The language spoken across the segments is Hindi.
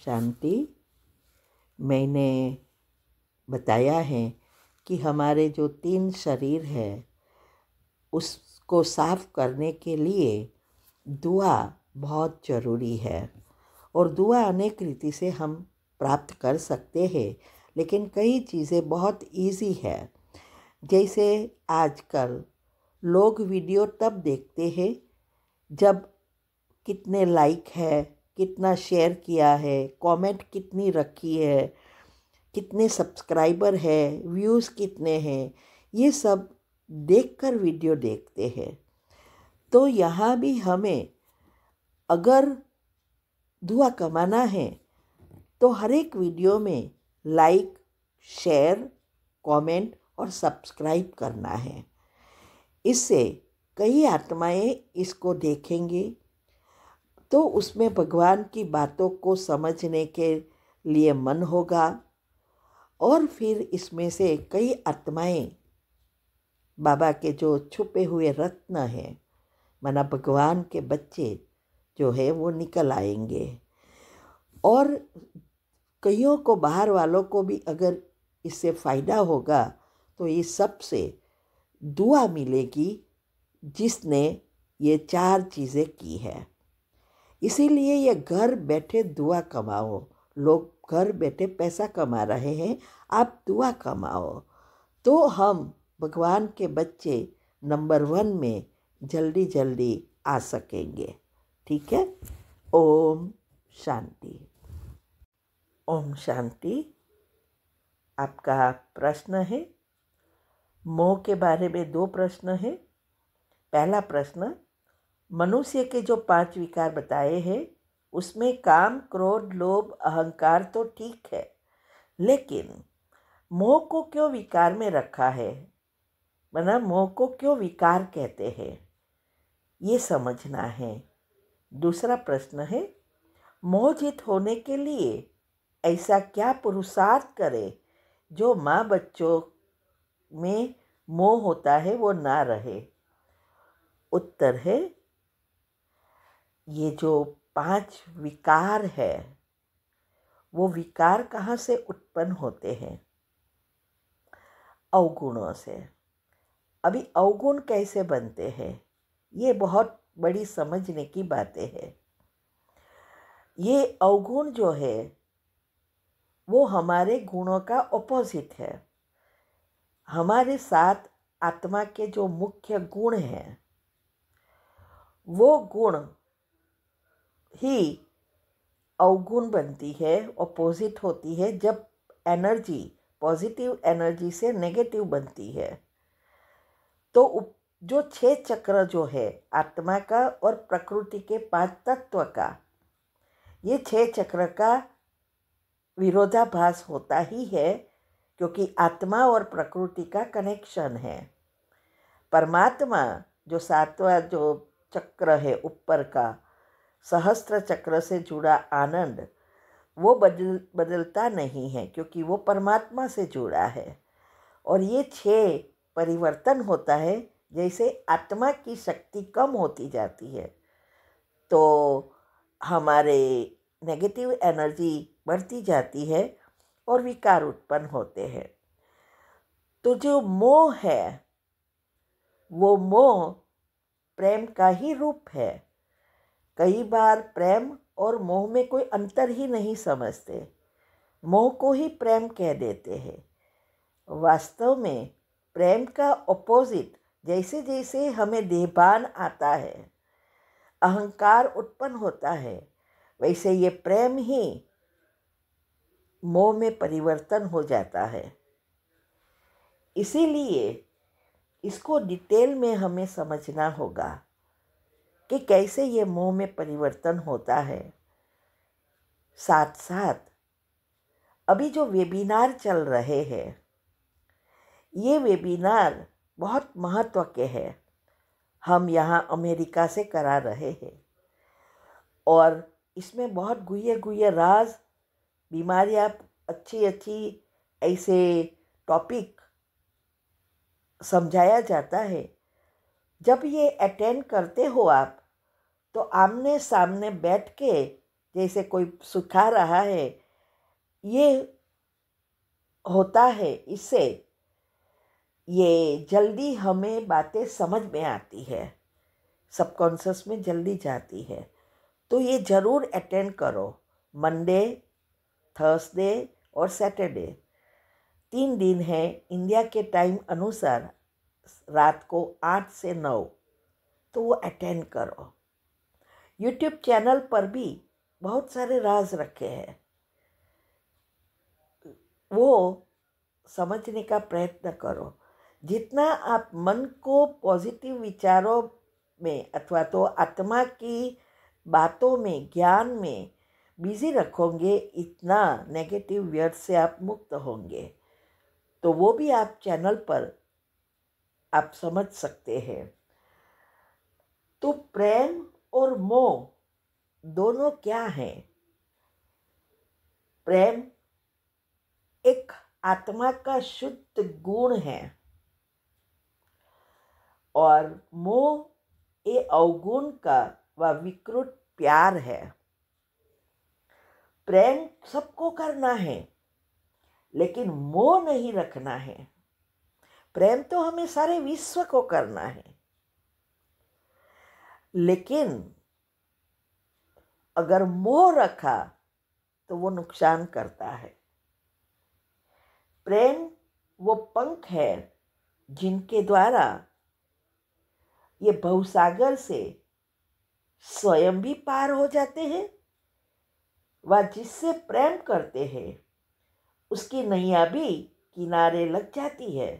शांति। मैंने बताया है कि हमारे जो 3 शरीर है उसको साफ करने के लिए दुआ बहुत ज़रूरी है। और दुआ अनेक रीति से हम प्राप्त कर सकते हैं, लेकिन कई चीज़ें बहुत इजी है। जैसे आजकल लोग वीडियो तब देखते हैं जब कितने लाइक है, कितना शेयर किया है, कमेंट कितनी रखी है, कितने सब्सक्राइबर है, व्यूज़ कितने हैं, ये सब देखकर वीडियो देखते हैं। तो यहाँ भी हमें अगर दुआ कमाना है तो हर एक वीडियो में लाइक, शेयर, कमेंट और सब्सक्राइब करना है। इससे कई आत्माएं इसको देखेंगी तो उसमें भगवान की बातों को समझने के लिए मन होगा और फिर इसमें से कई आत्माएं बाबा के जो छुपे हुए रत्न हैं, माना भगवान के बच्चे जो है वो निकल आएंगे। और कईयों को, बाहर वालों को भी अगर इससे फ़ायदा होगा तो ये सबसे दुआ मिलेगी जिसने ये 4 चीज़ें की है। इसीलिए ये घर बैठे दुआ कमाओ। लोग घर बैठे पैसा कमा रहे हैं, आप दुआ कमाओ तो हम भगवान के बच्चे नंबर 1 में जल्दी जल्दी आ सकेंगे। ठीक है। ओम शांति। ओम शांति। आपका प्रश्न है, मोह के बारे में 2 प्रश्न है। पहला प्रश्न, मनुष्य के जो 5 विकार बताए हैं उसमें काम, क्रोध, लोभ, अहंकार तो ठीक है, लेकिन मोह को क्यों विकार में रखा है? माना मोह को क्यों विकार कहते हैं, ये समझना है। दूसरा प्रश्न है, मोहजित होने के लिए ऐसा क्या पुरुषार्थ करे जो माँ बच्चों में मोह होता है वो ना रहे? उत्तर है, ये जो 5 विकार है वो विकार कहाँ से उत्पन्न होते हैं? अवगुणों से। अभी अवगुण कैसे बनते हैं, ये बहुत बड़ी समझने की बातें हैं। ये अवगुण जो है वो हमारे गुणों का ऑपोजिट है। हमारे साथ आत्मा के जो मुख्य गुण हैं वो गुण ही अवगुण बनती है, ऑपोजिट होती है जब एनर्जी पॉजिटिव एनर्जी से नेगेटिव बनती है। तो जो 6 चक्र जो है आत्मा का और प्रकृति के 5 तत्व का, ये 6 चक्र का विरोधाभास होता ही है, क्योंकि आत्मा और प्रकृति का कनेक्शन है। परमात्मा जो 7वां जो चक्र है ऊपर का, सहस्त्र चक्र से जुड़ा आनंद, वो बदलता नहीं है क्योंकि वो परमात्मा से जुड़ा है। और ये 6 परिवर्तन होता है जैसे आत्मा की शक्ति कम होती जाती है तो हमारे नेगेटिव एनर्जी बढ़ती जाती है और विकार उत्पन्न होते हैं। तो जो मोह है वो मोह प्रेम का ही रूप है। कई बार प्रेम और मोह में कोई अंतर ही नहीं समझते, मोह को ही प्रेम कह देते हैं। वास्तव में प्रेम का ऑपोजिट, जैसे जैसे हमें देहभान आता है, अहंकार उत्पन्न होता है, वैसे ये प्रेम ही मोह में परिवर्तन हो जाता है। इसीलिए इसको डिटेल में हमें समझना होगा कि कैसे ये मोह में परिवर्तन होता है। साथ साथ अभी जो वेबिनार चल रहे हैं, ये वेबिनार बहुत महत्व के हैं। हम यहाँ अमेरिका से करा रहे हैं और इसमें बहुत गुह्य गुह्य राज, बीमारियाँ, अच्छी अच्छी ऐसे टॉपिक समझाया जाता है। जब ये अटेंड करते हो आप तो आमने सामने बैठ के जैसे कोई सुखा रहा है, ये होता है। इससे ये जल्दी हमें बातें समझ में आती है, सबकॉन्शियस में जल्दी जाती है। तो ये ज़रूर अटेंड करो। मंडे, थर्सडे और सैटरडे 3 दिन है इंडिया के टाइम अनुसार, रात को 8 से 9, तो वो अटेंड करो। यूट्यूब चैनल पर भी बहुत सारे राज रखे हैं, वो समझने का प्रयत्न करो। जितना आप मन को पॉजिटिव विचारों में अथवा तो आत्मा की बातों में, ज्ञान में बिजी रखोगे, इतना नेगेटिव व्यर्थ से आप मुक्त होंगे। तो वो भी आप चैनल पर आप समझ सकते हैं। तो प्रेम और मोह दोनों क्या हैं? प्रेम एक आत्मा का शुद्ध गुण है और मोह ये अवगुण का व विकृत प्यार है। प्रेम सबको करना है, लेकिन मोह नहीं रखना है। प्रेम तो हमें सारे विश्व को करना है, लेकिन अगर मोह रखा तो वो नुकसान करता है। प्रेम वो पंख है जिनके द्वारा ये भवसागर से स्वयं भी पार हो जाते हैं व जिससे प्रेम करते हैं उसकी नैया भी किनारे लग जाती है।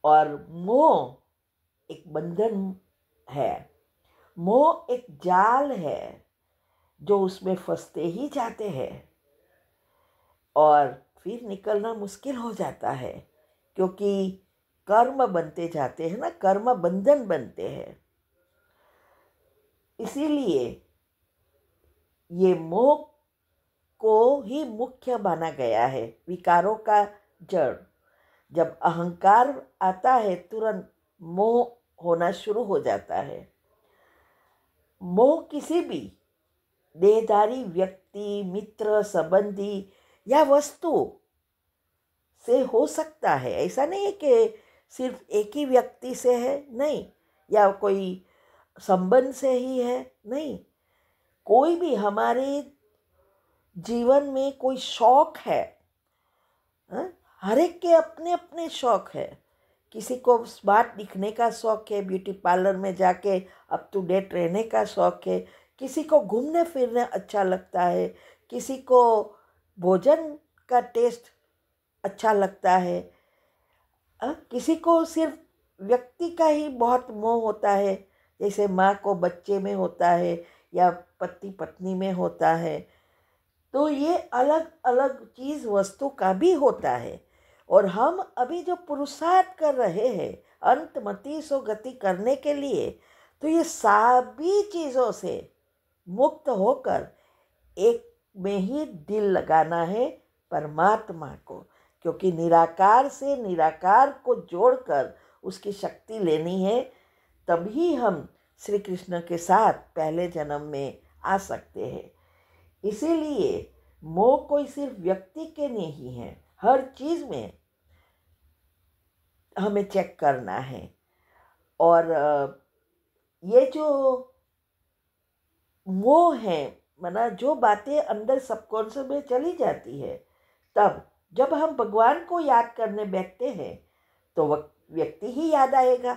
और मोह एक बंधन है, मोह एक जाल है जो उसमें फंसते ही जाते हैं और फिर निकलना मुश्किल हो जाता है, क्योंकि कर्म बनते जाते हैं ना, कर्म बंधन बनते हैं। इसीलिए ये मोह को ही मुख्य माना गया है, विकारों का जड़। जब अहंकार आता है तुरंत मोह होना शुरू हो जाता है। मोह किसी भी देहधारी व्यक्ति, मित्र, संबंधी या वस्तु से हो सकता है। ऐसा नहीं है कि सिर्फ एक ही व्यक्ति से है, नहीं, या कोई संबंध से ही है, नहीं। कोई भी हमारे जीवन में कोई शौक है, हर एक के अपने अपने शौक है। किसी को स्मार्ट दिखने का शौक है, ब्यूटी पार्लर में जाके अप टू डेट रहने का शौक है। किसी को घूमने फिरने अच्छा लगता है, किसी को भोजन का टेस्ट अच्छा लगता है, किसी को सिर्फ व्यक्ति का ही बहुत मोह होता है, जैसे माँ को बच्चे में होता है या पति पत्नी में होता है। तो ये अलग अलग चीज़ वस्तु का भी होता है। और हम अभी जो पुरुषार्थ कर रहे हैं अंतमति सो गति करने के लिए, तो ये सभी चीज़ों से मुक्त होकर एक में ही दिल लगाना है परमात्मा को, क्योंकि निराकार से निराकार को जोड़कर उसकी शक्ति लेनी है। तभी हम श्री कृष्ण के साथ पहले जन्म में आ सकते हैं। इसीलिए मोह कोई सिर्फ व्यक्ति के नहीं है, हर चीज़ में हमें चेक करना है। और ये जो मोह है, माना जो बातें अंदर सबकॉन्शियस में चली जाती है, तब जब हम भगवान को याद करने बैठते हैं तो व्यक्ति ही याद आएगा,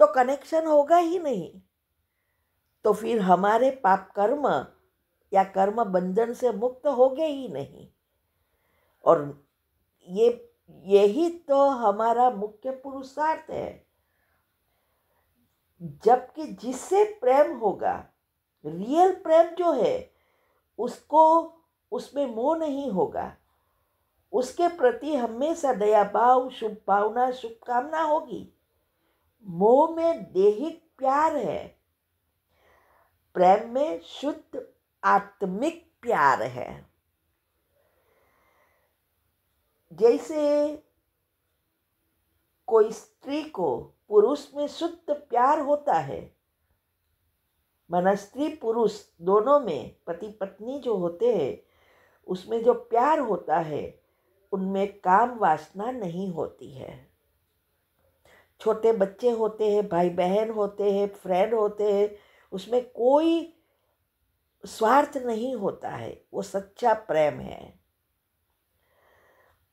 तो कनेक्शन होगा ही नहीं। तो फिर हमारे पाप कर्म या कर्म बंधन से मुक्त हो गए ही नहीं। और यही तो हमारा मुख्य पुरुषार्थ है। जबकि जिससे प्रेम होगा, रियल प्रेम जो है, उसको उसमें मोह नहीं होगा, उसके प्रति हमेशा दया भाव, शुभ भावना, शुभकामना होगी। मोह में देहिक प्यार है, प्रेम में शुद्ध आत्मिक प्यार है। जैसे कोई स्त्री को पुरुष में शुद्ध प्यार होता है, माना स्त्री पुरुष दोनों में, पति पत्नी जो होते हैं उसमें जो प्यार होता है उनमें काम वासना नहीं होती है। छोटे बच्चे होते हैं, भाई बहन होते हैं, फ्रेंड होते हैं, उसमें कोई स्वार्थ नहीं होता है, वो सच्चा प्रेम है।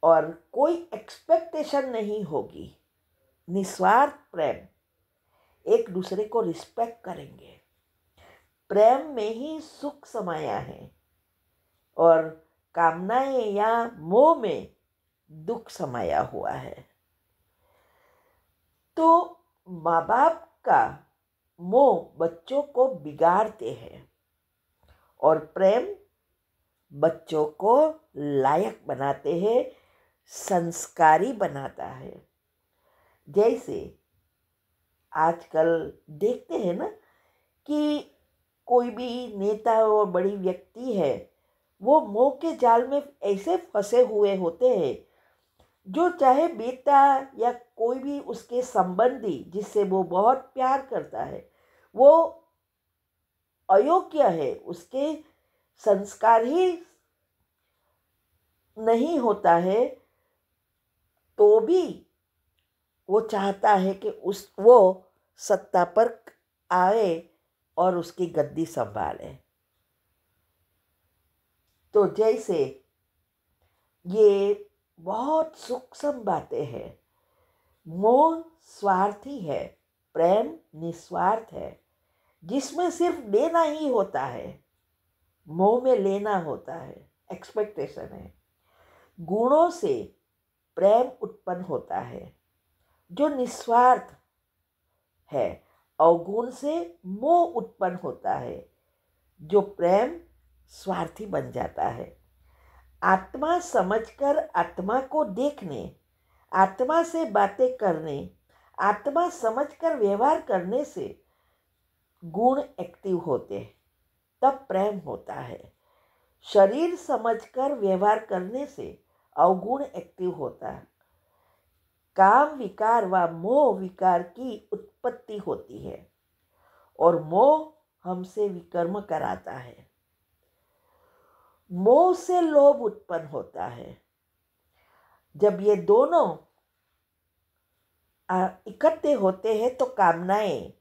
और कोई एक्सपेक्टेशन नहीं होगी, निस्वार्थ प्रेम, एक दूसरे को रिस्पेक्ट करेंगे। प्रेम में ही सुख समाया है और कामनाएं या मोह में दुख समाया हुआ है। तो माँ बाप का मोह बच्चों को बिगाड़ते हैं और प्रेम बच्चों को लायक बनाते हैं, संस्कारी बनाता है। जैसे आजकल देखते हैं ना कि कोई भी नेता और बड़ी व्यक्ति है, वो मोह के जाल में ऐसे फंसे हुए होते हैं, जो चाहे बेटा या कोई भी उसके संबंधी जिससे वो बहुत प्यार करता है, वो अयोग्य है, उसके संस्कार ही नहीं होता है, तो भी वो चाहता है कि वो सत्ता पर आए और उसकी गद्दी संभाले। तो जैसे ये बहुत सूक्ष्म बातें हैं। मोह स्वार्थी है, प्रेम निस्वार्थ है, जिसमें सिर्फ देना ही होता है। मोह में लेना होता है, एक्सपेक्टेशन है। गुणों से प्रेम उत्पन्न होता है जो निस्वार्थ है। अवगुण से मोह उत्पन्न होता है जो प्रेम स्वार्थी बन जाता है। आत्मा समझकर आत्मा को देखने, आत्मा से बातें करने, आत्मा समझकर व्यवहार करने से गुण एक्टिव होते हैं, तब प्रेम होता है। शरीर समझकर व्यवहार करने से अवगुण एक्टिव होता है। काम विकार व मोह विकार की उत्पत्ति होती है और मोह हमसे विकर्म कराता है। मोह से लोभ उत्पन्न होता है। जब ये दोनों इकट्ठे होते हैं तो कामनाएं,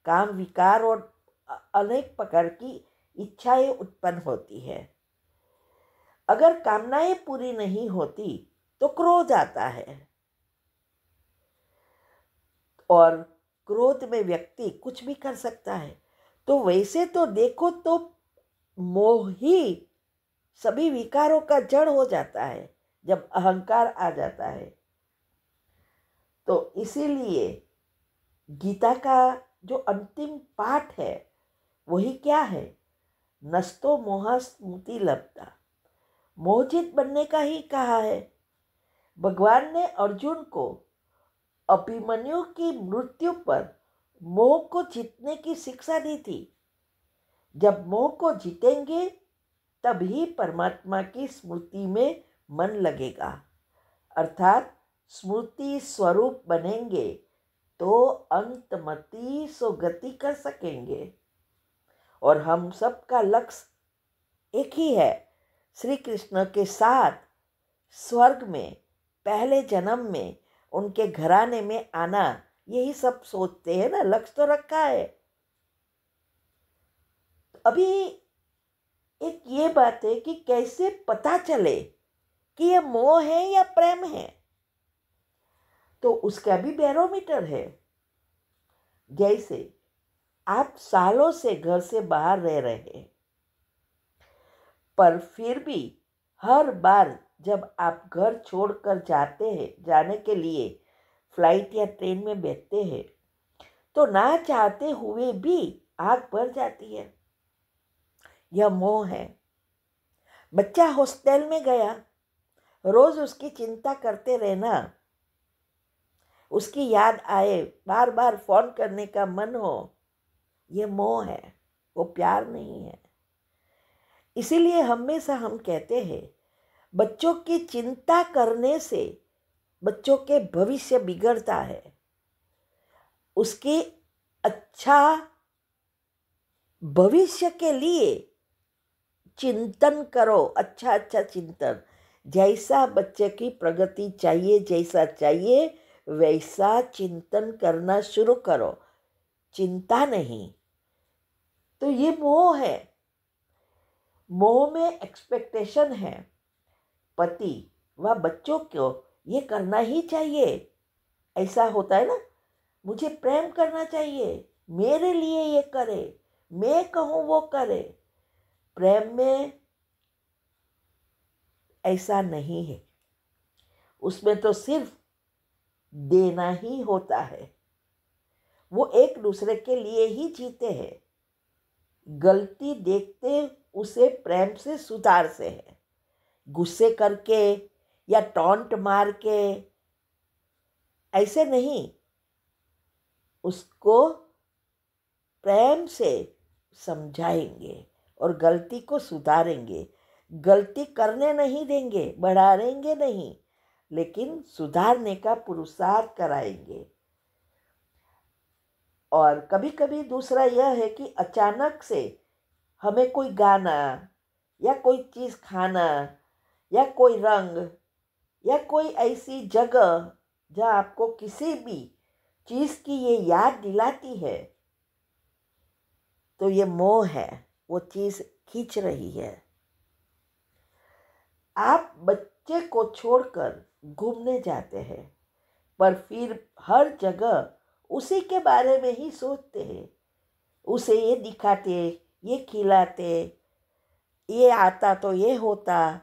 काम विकार और अनेक प्रकार की इच्छाएं उत्पन्न होती है। अगर कामनाएं पूरी नहीं होती तो क्रोध आता है और क्रोध में व्यक्ति कुछ भी कर सकता है। तो वैसे तो देखो तो मोह ही सभी विकारों का जड़ हो जाता है जब अहंकार आ जाता है। तो इसीलिए गीता का जो अंतिम पाठ है वही क्या है? नस्तो मोह स्मृति लब्धा, मोहजित बनने का ही कहा है। भगवान ने अर्जुन को अभिमन्यु की मृत्यु पर मोह को जीतने की शिक्षा दी थी। जब मोह को जीतेंगे तभी परमात्मा की स्मृति में मन लगेगा, अर्थात स्मृति स्वरूप बनेंगे तो अंतमति सुगति कर सकेंगे। और हम सबका लक्ष्य एक ही है, श्री कृष्ण के साथ स्वर्ग में पहले जन्म में उनके घराने में आना। यही सब सोचते हैं ना, लक्ष्य तो रखा है। अभी एक ये बात है कि कैसे पता चले कि ये मोह है या प्रेम है, तो उसका भी बैरोमीटर है। जैसे आप सालों से घर से बाहर रह रहे हैं, पर फिर भी हर बार जब आप घर छोड़कर जाने के लिए फ्लाइट या ट्रेन में बैठते हैं तो ना चाहते हुए भी आग भर जाती है। यह मोह है। बच्चा हॉस्टल में गया, रोज उसकी चिंता करते रहना, उसकी याद आए, बार बार फोन करने का मन हो, यह मोह है, वो प्यार नहीं है। इसीलिए हमेशा हम कहते हैं बच्चों की चिंता करने से बच्चों के भविष्य बिगड़ता है। उसकी अच्छा भविष्य के लिए चिंतन करो, अच्छा अच्छा चिंतन। जैसा बच्चे की प्रगति चाहिए, जैसा चाहिए वैसा चिंतन करना शुरू करो, चिंता नहीं। तो ये मोह है। मोह में एक्सपेक्टेशन है। पति व बच्चों को ये करना ही चाहिए, ऐसा होता है ना। मुझे प्रेम करना चाहिए, मेरे लिए ये करे, मैं कहूँ वो करे। प्रेम में ऐसा नहीं है, उसमें तो सिर्फ देना ही होता है। वो एक दूसरे के लिए ही जीते हैं। गलती देखते उसे प्रेम से सुधार से है, गुस्से करके या टॉन्ट मार के ऐसे नहीं। उसको प्रेम से समझाएंगे और गलती को सुधारेंगे। गलती करने नहीं देंगे, बढ़ाएंगे नहीं, लेकिन सुधारने का पुरुषार्थ कराएंगे। और कभी कभी दूसरा यह है कि अचानक से हमें कोई गाना या कोई चीज़ खाना या कोई रंग या कोई ऐसी जगह जहाँ आपको किसी भी चीज़ की ये याद दिलाती है, तो ये मोह है, वो चीज़ खींच रही है। आप बच्चे को छोड़कर घूमने जाते हैं, पर फिर हर जगह उसी के बारे में ही सोचते हैं। उसे ये दिखाते, ये खिलाते, ये आता तो ये होता,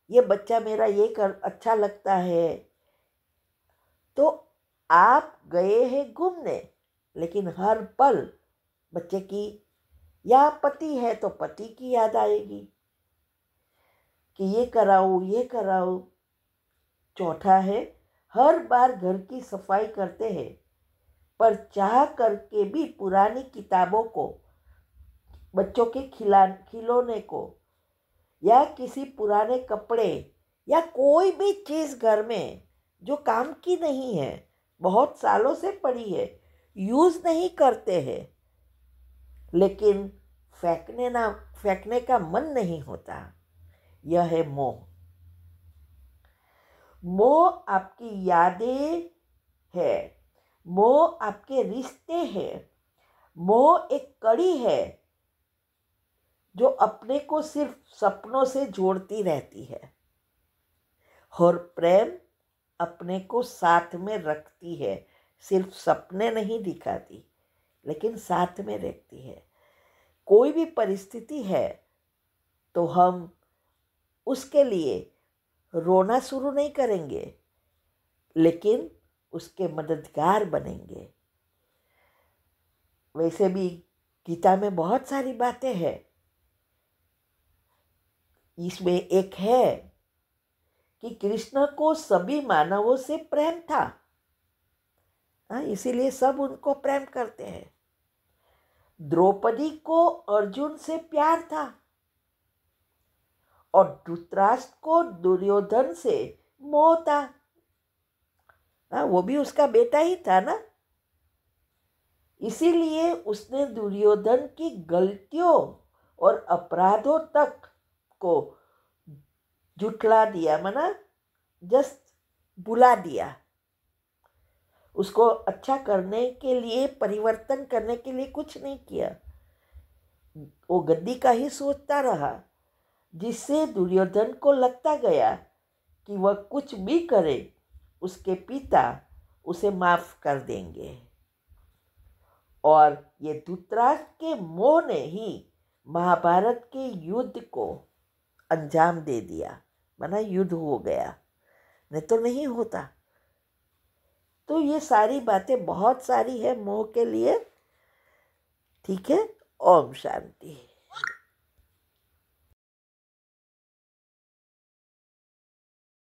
ये बच्चा मेरा ये कर अच्छा लगता है। तो आप गए हैं घूमने, लेकिन हर पल बच्चे की, या पति है तो पति की याद आएगी कि ये कराऊँ ये कराऊँ। चौथा है, हर बार घर की सफाई करते हैं, पर चाह करके भी पुरानी किताबों को, बच्चों के खिलौने को, या किसी पुराने कपड़े या कोई भी चीज़ घर में जो काम की नहीं है, बहुत सालों से पड़ी है, यूज़ नहीं करते हैं, लेकिन फेंकने का मन नहीं होता। यह है मोह। मोह आपकी यादें है, मोह आपके रिश्ते हैं, मोह एक कड़ी है जो अपने को सिर्फ सपनों से जोड़ती रहती है, और प्रेम अपने को साथ में रखती है, सिर्फ सपने नहीं दिखाती, लेकिन साथ में रहती है। कोई भी परिस्थिति है तो हम उसके लिए रोना शुरू नहीं करेंगे, लेकिन उसके मददगार बनेंगे। वैसे भी गीता में बहुत सारी बातें हैं। इसमें एक है कि कृष्ण को सभी मानवों से प्रेम था, इसीलिए सब उनको प्रेम करते हैं। द्रौपदी को अर्जुन से प्यार था, और धृतराष्ट्र को दुर्योधन से मोह था। वो भी उसका बेटा ही था ना। इसीलिए उसने दुर्योधन की गलतियों और अपराधों तक को झुठला दिया, माना जस्ट बुला दिया। उसको अच्छा करने के लिए, परिवर्तन करने के लिए कुछ नहीं किया। वो गद्दी का ही सोचता रहा, जिससे दुर्योधन को लगता गया कि वह कुछ भी करे उसके पिता उसे माफ कर देंगे। और ये धृतराष्ट्र के मोह ने ही महाभारत के युद्ध को अंजाम दे दिया, माना युद्ध हो गया, नहीं तो नहीं होता। तो ये सारी बातें बहुत सारी है मोह के लिए। ठीक है, ओम शांति।